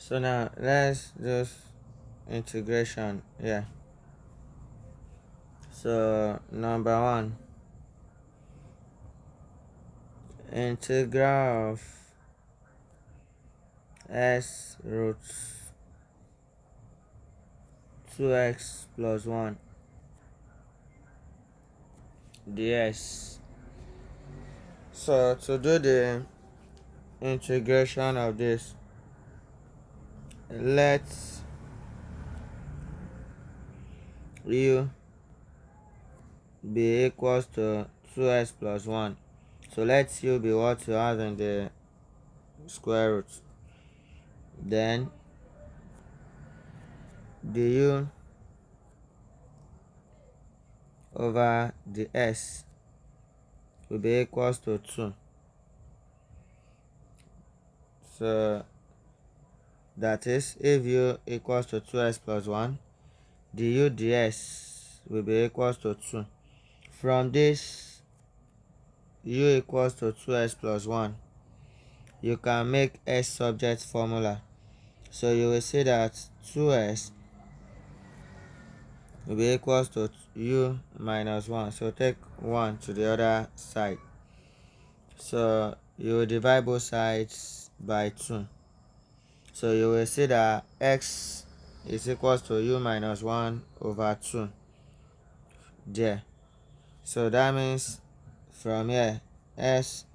So now let's just integration. Yeah. So number one, integral of s root 2x plus 1 ds. So to do the integration of this, let u be equals to 2x plus 1. So let u be what you have in the square root. Then du over the s will be equals to 2. So that is, if u equals to 2x plus 1, du ds will be equals to 2. From this u equals to 2x plus 1, you can make s subject formula. So you will see that 2s will be equals to u minus 1. So take 1 to the other side. So you will divide both sides by 2. So you will see that x is equals to u minus 1 over 2 there. So that means from here s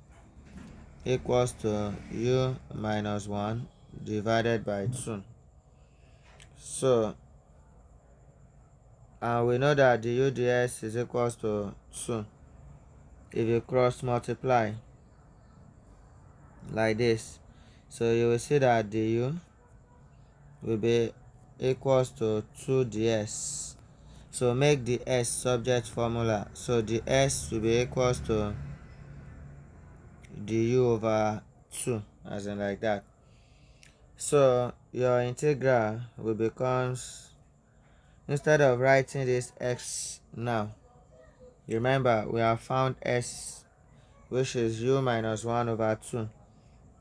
equals to u minus 1 divided by 2. So and we know that the u ds is equals to 2 if you cross multiply like this. So you will see that the u will be equals to 2 ds. So make the s subject formula. So the s will be equals to du over 2, as in like that. So your integral will becomes, instead of writing this x now, remember we have found s, which is u minus 1 over 2.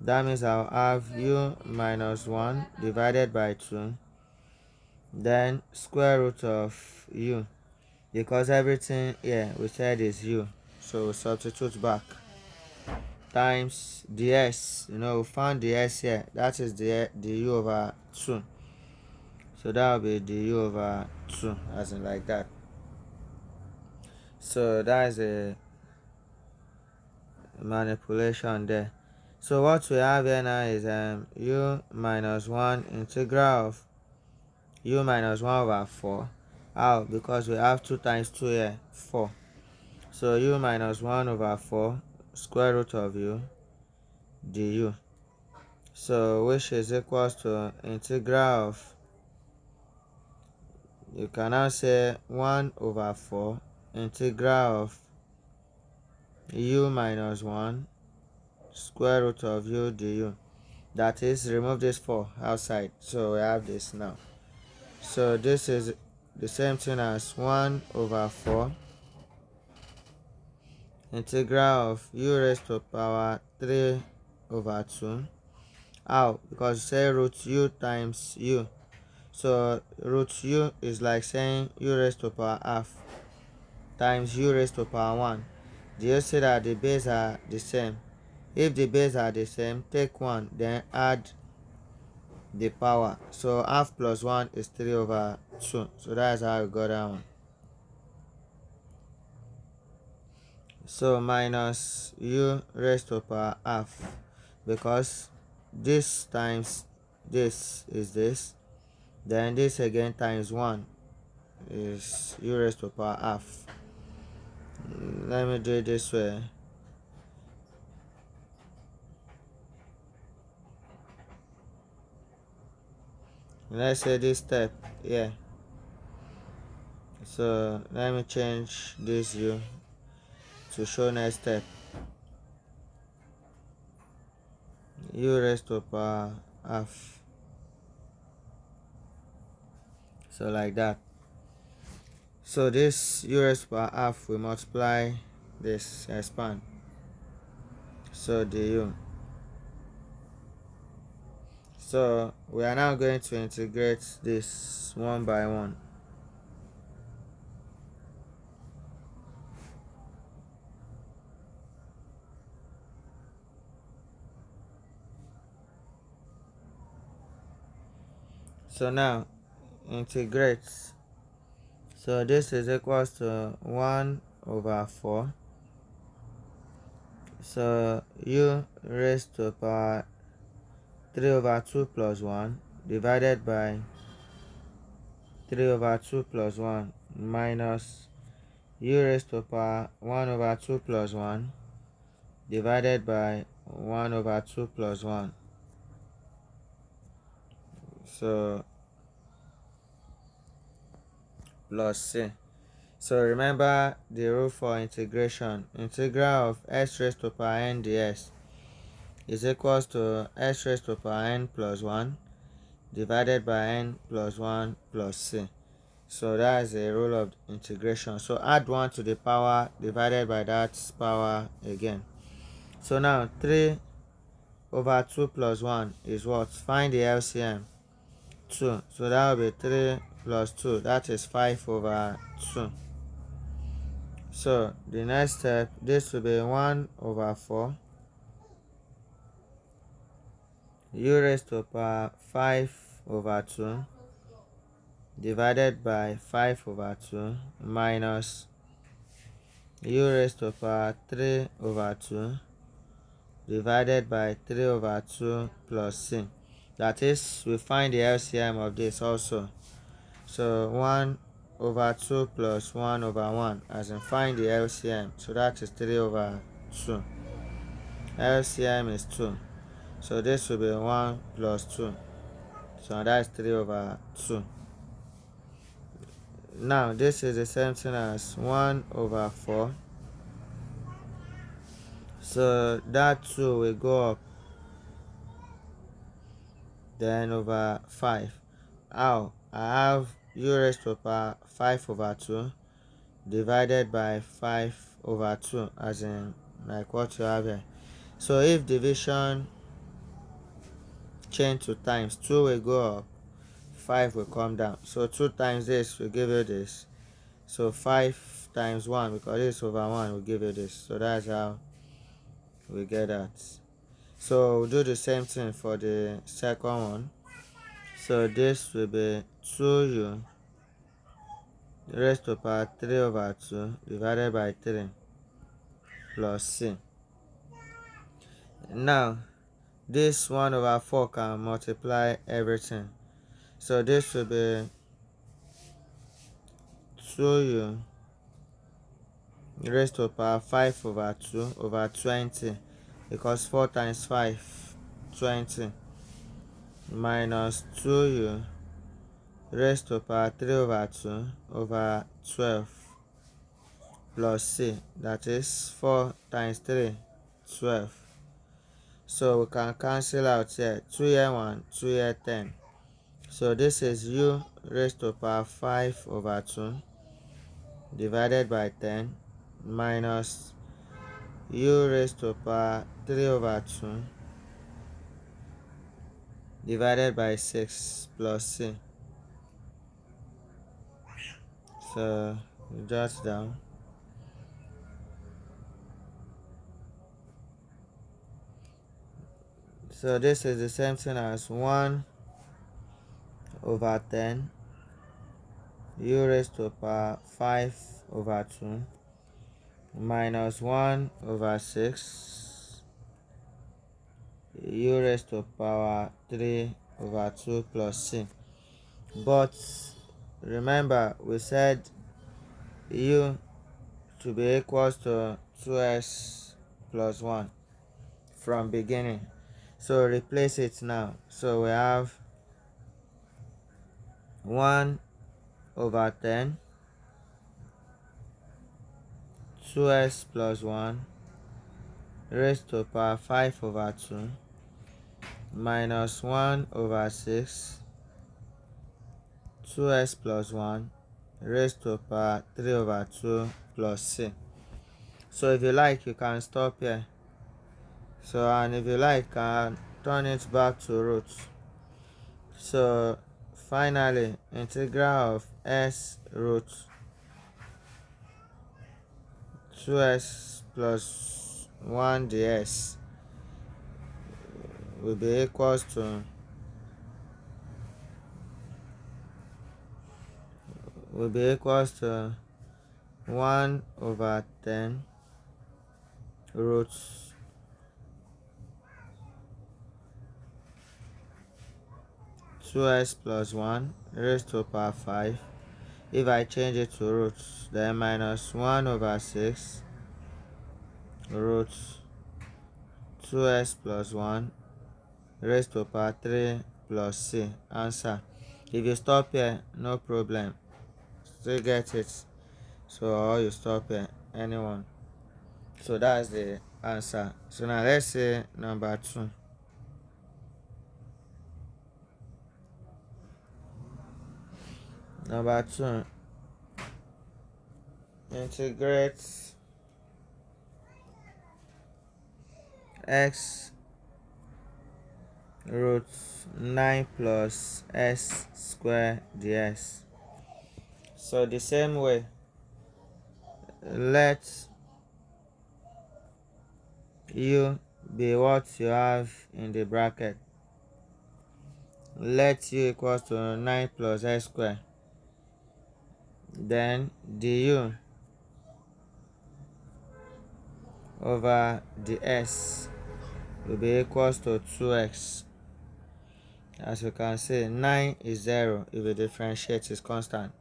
That means I'll have u minus 1 divided by 2, then square root of u, because everything here we said is u, so we'll substitute back, times ds. We found the s here, that is the du over 2. So that will be du over 2, as in like that. So that is a manipulation there. So what we have here now is u minus 1 integral of u minus 1 over 4. How? Because we have 2 times 2 here, 4. So u minus 1 over 4 square root of u du. So which is equals to integral of, you can now say 1 over 4 integral of u minus 1 square root of u du. That is, remove this 4 outside, so we have this now. So this is the same thing as 1 over 4 integral of u raised to power 3 over 2. How? Because you say root u times u. So root u is like saying u raised to power half times u raised to power 1. Do you see that the base are the same? If the base are the same, take 1, then add the power. So half plus 1 is 3 over 2. So that's how we got that one. So minus u raised to power half, because this times this is this, then this again times 1 is u raised to power half. Let me do it this way. Let's say this step here. So let me change this u to show next step. U raised to power half. So like that. So this u raised to power half we multiply this, expand. So du. So we are now going to integrate this one by one. So now integrate. So this is equals to 1 over 4. So u raised to power 3 over 2 plus 1 divided by 3 over 2 plus 1 minus u raised to power 1 over 2 plus 1 divided by 1 over 2 plus 1. So plus c. So remember the rule for integration. Integral of x raised to power n ds is equals to x raised to power n plus 1 divided by n plus 1 plus c. So that is a rule of integration. So add 1 to the power divided by that power again. So now 3 over 2 plus 1 is what? Find the LCM. 2. So that will be 3 plus 2. That is 5 over 2. So the next step, this will be 1 over 4 u raised to power 5 over 2 divided by 5 over 2 minus u raised to power 3 over 2 divided by 3 over 2 plus c. That is, we find the LCM of this also. So 1 over 2 plus 1 over 1, as in find the LCM. So that is 3 over 2. LCM is 2. So this will be 1 plus 2. So that's 3 over 2. Now this is the same thing as 1 over 4. So that 2 will go up, then over 5. How? I have u raised to power 5 over 2 divided by 5 over 2, as in like what you have here. So if division change to times, 2 will go up, 5 will come down. So 2 times this will give you this. So 5 times 1, because this over 1 will give you this. So that's how we get that. So we'll do the same thing for the second one. So this will be 2u raised to power 3 over 2 divided by 3 plus c. Now this 1 over 4 can multiply everything. So this will be 2u raised to power 5 over 2 over 20, because 4 times 5, 20, minus 2u raised to power 3 over 2 over 12 plus c. That is 4 times 3, 12. So we can cancel out here. 2 here 1, 2 here 10. So this is u raised to power 5 over 2 divided by 10 minus u raised to power 3 over 2 divided by 6 plus c. So we jot down. So this is the same thing as 1 over 10 u raised to power 5 over 2 minus 1 over 6 u raised to power 3 over 2 plus c. But remember, we said u to be equals to 2s plus 1 from beginning. So replace it now. So we have 1 over 10 2s plus 1 raised to power 5 over 2 minus 1 over 6 2s plus 1 raised to power 3 over 2 plus c. So if you like, you can stop here. So, and if you like, can turn it back to root. So finally, integral of s root 2s plus 1 ds will be equals to 1 over 10 root 2s plus 1 raised to power 5. If I change it to roots, then minus 1 over 6 root 2s plus 1 raised to power 3 plus c. Answer. If you stop here, no problem. Still get it. So, or you stop here, anyone. So that's the answer. So now let's say number 2. Number 2, integrate x root 9 plus s square ds. So the same way, let u be what you have in the bracket. Let u equals to 9 plus s square. Then du over the s will be equals to 2x. As you can see, 9 is 0. If you differentiate, is constant.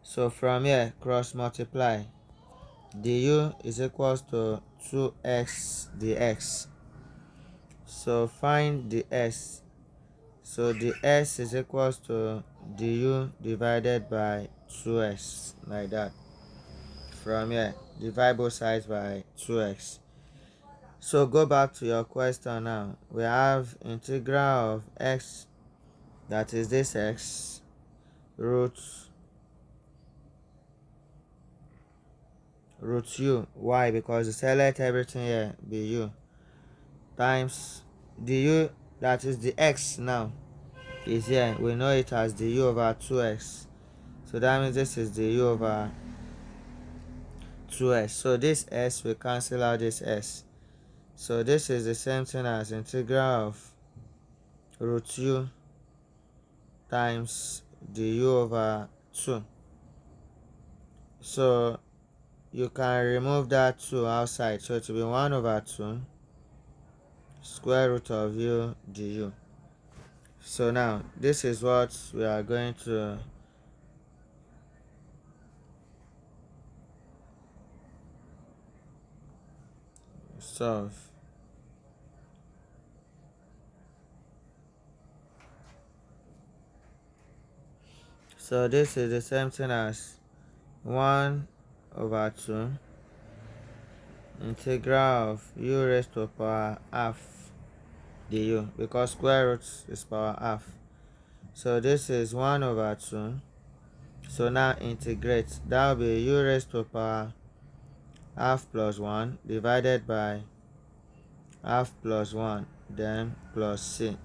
So from here, cross multiply. Du is equals to 2x dx. So find the s. So the s is equals to du divided by 2x, like that. From here, divide both sides by 2x. So go back to your question now. We have integral of x, that is this x, root u. Why? Because you select everything here be u, times du, that is the x now, is here. We know it as du over 2x. So that means this is du over 2s. So this s will cancel out this s. So this is the same thing as integral of root u times du over 2. So you can remove that 2 outside. So it will be 1 over 2 square root of u du. So now this is what we are going to solve. So this is the same thing as 1 over 2 integral of u raised to power half du, because square root is power half. So this is 1 over 2. So now integrate. That will be u raised to power half plus 1 divided by half plus 1, then plus c.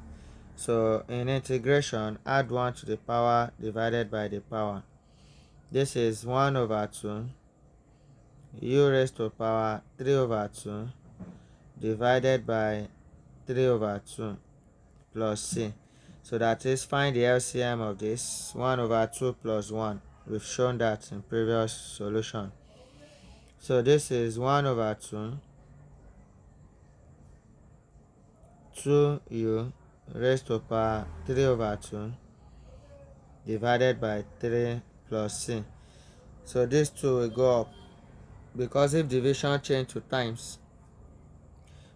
So in integration, add 1 to the power divided by the power. This is 1 over 2 u raised to power 3 over 2 divided by 3 over 2 plus c. So that is, find the LCM of this. 1 over 2 plus 1. We've shown that in previous solution. So this is 1 over 2 2u raised to power 3 over 2 divided by 3 plus c. So this 2 will go up, because if division change to times,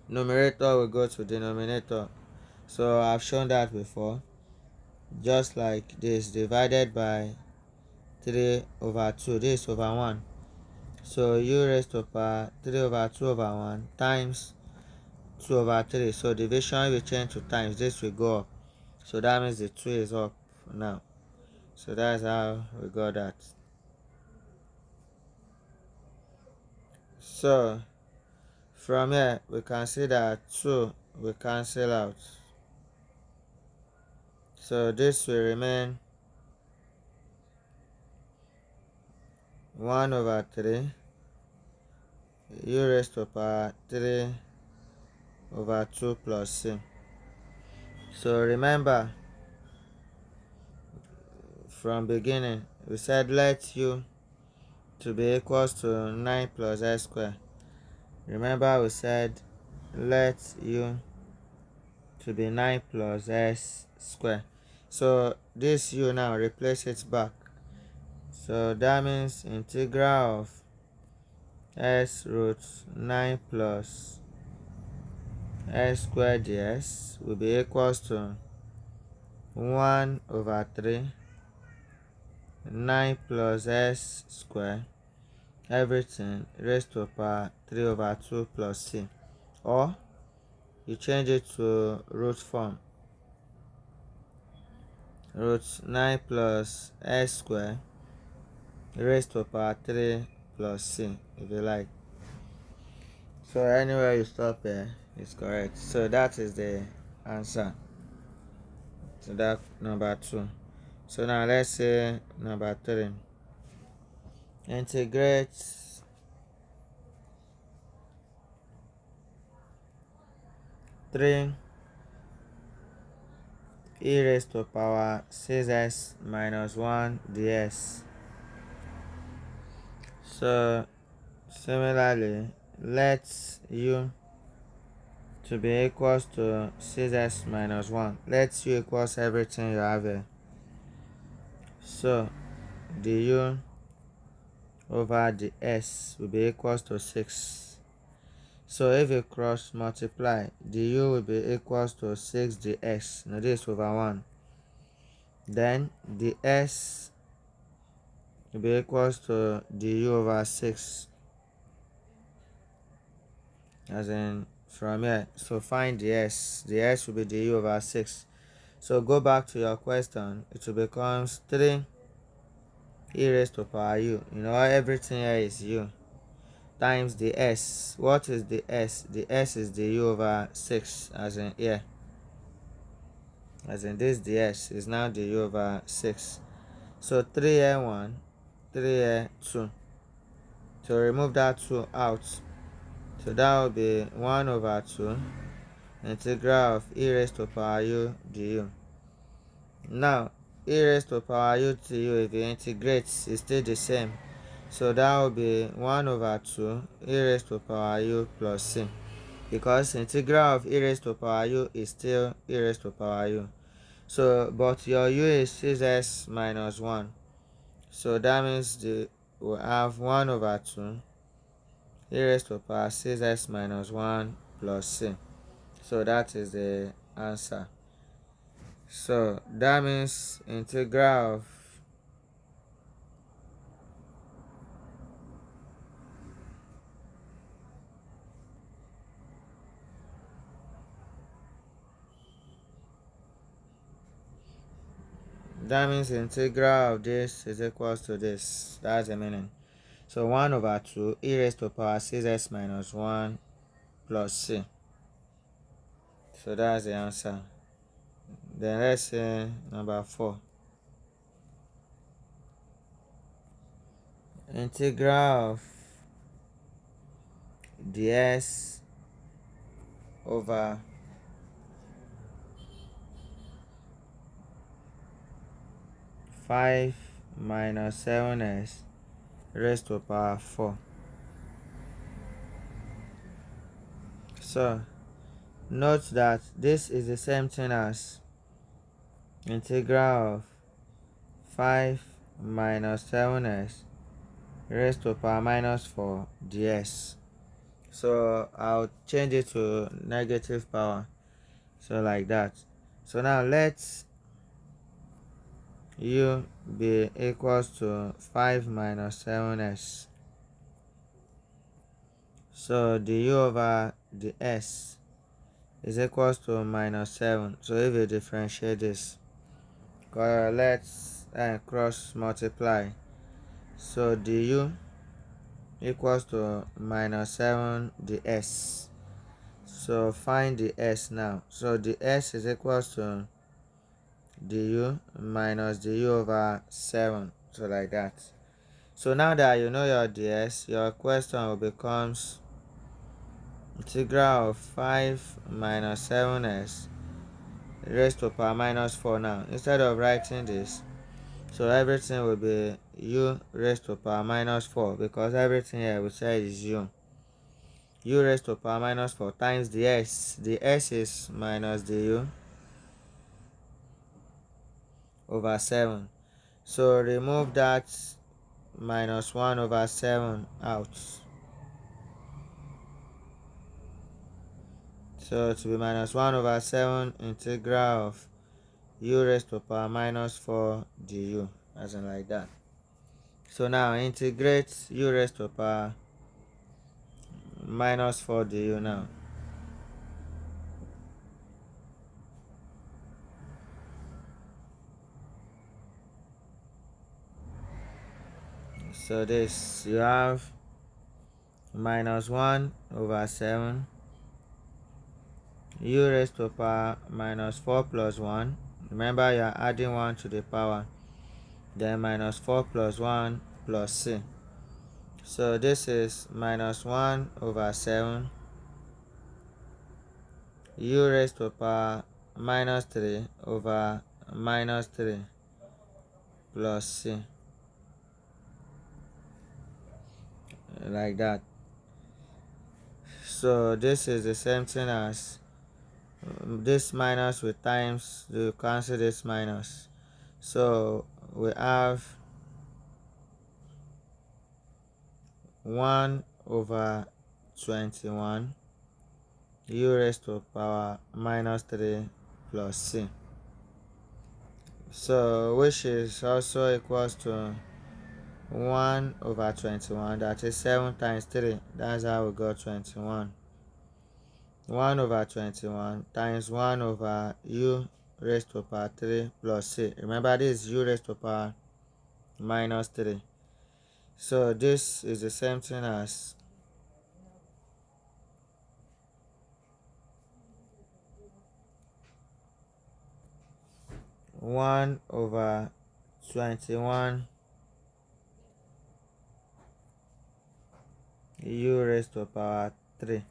numerator will go to denominator. So I've shown that before. Just like this, divided by 3 over 2, this over 1. So u raised to power 3 over 2 over 1 times 2 over 3. So division will change to times, this will go up. So that means the 2 is up now. So that's how we got that. So from here we can see that 2 will cancel out. So this will remain 1 over 3 u raised to power 3 over 2 plus c. So remember, from beginning we said let u to be equals to 9 plus s square. Remember we said let u to be 9 plus s square. So this u now replace it back. So that means integral of s root 9 plus s squared ds will be equals to 1 over 3 9 plus s square everything raised to power 3 over 2 plus c, or you change it to root form, root 9 plus s square raised to power 3 plus c if you like. So anywhere you stop here is correct. So that is the answer to that number 2. So now let's say number 3. Integrate 3 e raised to power 6s minus 1 ds. So similarly, let u to be equals to 6s minus 1. Let u equals everything you have here. So du over the s will be equals to 6. So if you cross multiply, du will be equals to 6 dx. Now this over 1. Then the s will be equals to du over 6. As in from here. So find the s. The s will be du over 6. So go back to your question. It will become 3 e raised to power u. You know everything here is u. Times the s. What is the s? The s is the u over 6, as in here. As in this, the s is now the u over 6. So 3 here 1, 3 here 2. To remove that 2 out, so that will be 1 over 2 integral of e raised to power u du. Now e raised to power u to u, if you integrate, is still the same. So that will be 1 over 2 e raised to power u plus c, because integral of e raised to power u is still e raised to power u. So but your u is 6s minus 1. So that means we have 1 over 2 e raised to power 6s minus 1 plus c. So that is the answer. So that means integral of integral of this is equals to this. That's the meaning. So 1 over 2 e raised to power 6s minus 1 plus c. So that's the answer. Then let's say number 4. Integral of ds over 5 minus 7s raised to power 4. So note that this is the same thing as integral of 5 minus 7s raised to power minus 4 ds. So I'll change it to negative power. So like that. So now let's u be equals to 5 minus 7s. So the u over the s is equals to minus 7. So if you differentiate this, let's cross multiply. So the u equals to minus 7 the s. So find the s now. So the s is equals to du minus du over 7. So like that. So now that you know your ds, your question will becomes integral of 5 minus 7s raised to power minus 4. Now instead of writing this, so everything will be u raised to power minus 4, because everything here we say is u raised to power minus 4 times the s. The s is minus du over 7. So remove that minus 1 over 7 out. So to be minus 1 over 7 integral of u raised to power minus 4 du, as in like that. So now integrate u raised to power minus 4 du now. So this, you have minus 1 over 7 u raised to power minus 4 plus 1. Remember, you are adding 1 to the power. Then minus 4 plus 1 plus c. So this is minus 1 over 7 u raised to power minus 3 over minus 3 plus c, like that. So this is the same thing as this minus with times, you cancel this minus. So we have 1 over 21 u raised to power minus 3 plus c. So which is also equals to 1 over 21, that is 7 times 3. That's how we got 21. 1 over 21 times 1 over u raised to power 3 plus c. Remember, this is u raised to power minus 3. So this is the same thing as 1 over 21 u raised to power 3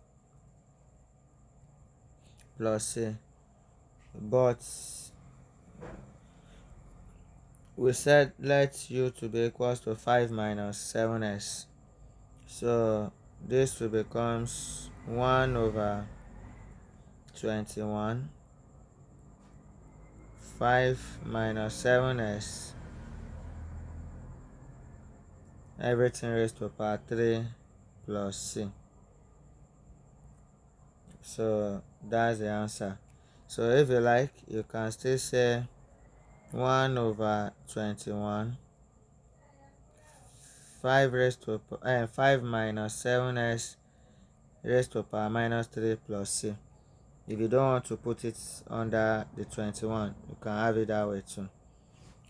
plus c. But we said let u to be equals to 5 minus 7s. So this will becomes 1 over 21 5 minus 7s, everything raised to power 3 plus c. So that's the answer. So if you like, you can still say 1 over 21 5 raised to 5 minus 7s raised to power minus 3 plus c. If you don't want to put it under the 21, you can have it that way too.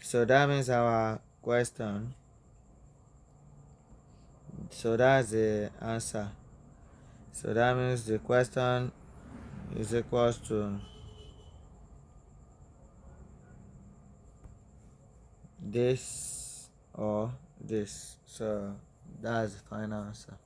So that means our question, so that's the answer. So that means the question is equals to this or this. So that's the final answer.